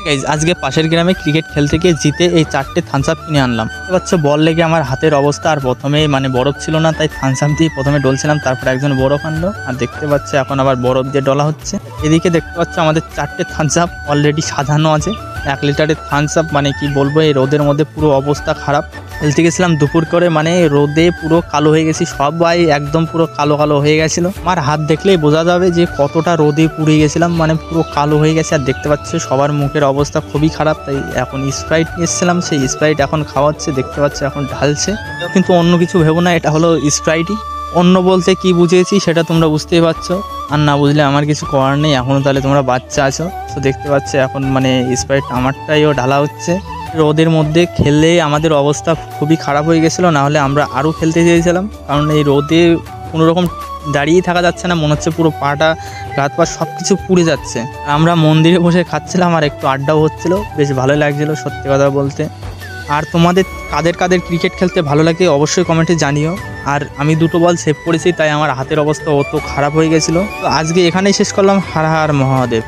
Guys আজকে পাশের গ্রামে ক্রিকেট খেলতে গিয়ে জিতে এই 4টে থামস আপ কিনে আনলাম। হচ্ছে বল লেগে আমার হাতের অবস্থা, আর প্রথমে মানে বরফ ছিল না, তাই থামস আপ দিয়ে প্রথমে ডলছিলাম, তারপর একজন বরফ আনলো, আর দেখতে পাচ্ছে এখন আবার বরফ দিয়ে ডলা হচ্ছে। এদিকে দেখতে পাচ্ছ আমাদের 4টে থামস আপ অলরেডি সাজানো আছে। 1 লিটারের থামস আপ, মানে কি বলবো, এই রোদের মধ্যে পুরো অবস্থা খারাপ। খেলতে গেছিলাম দুপুর করে, মানে রোদে পুরো কালো হয়ে গেছি, সবাই একদম পুরো কালো কালো হয়ে গেছিল। আমার হাত দেখলেই বোঝা যাবে যে কতটা রোদে পুড়ে গেছিলাম, মানে পুরো কালো হয়ে গেছে। আর দেখতে পাচ্ছ সবার মুখের অবস্থা খুবই খারাপ, তাই এখন স্প্রাইট নিয়ে এসেছিলাম, সেই স্প্রাইট এখন খাওয়াচ্ছে, দেখতে পাচ্ছ এখন ঢালছে। কিন্তু অন্য কিছু ভেবো না, এটা হলো স্প্রাইটই। অন্য বলতে কি বুঝিয়েছি সেটা তোমরা বুঝতেই পারছো, আর না বুঝলে আমার কিছু করার নেই। এখনও তাহলে তোমরা বাচ্চা আছো, তো দেখতে পাচ্ছ এখন মানে স্প্রাইট আমারটাইও ঢালা হচ্ছে। রোদের মধ্যে খেললে আমাদের অবস্থা খুবই খারাপ হয়ে গেছিলো, নাহলে আমরা আরও খেলতে চেয়েছিলাম। কারণ এই রোদে কোনোরকম দাঁড়িয়েই থাকা যাচ্ছে না, মনে হচ্ছে পুরো পাটা হাত পা সব কিছু পুড়ে যাচ্ছে। আমরা মন্দিরে বসে খাচ্ছিলাম আর একটু আড্ডাও হচ্ছিলো, বেশ ভালোই লাগছিলো সত্যি কথা বলতে। আর তোমাদের কাদের কাদের ক্রিকেট খেলতে ভালো লাগে অবশ্যই কমেন্টে জানিও। আর আমি 2টো বল সেভ করেছি, তাই আমার হাতের অবস্থা অত খারাপ হয়ে গেছিলো। তো আজকে এখানেই শেষ করলাম। হর হর মহাদেব।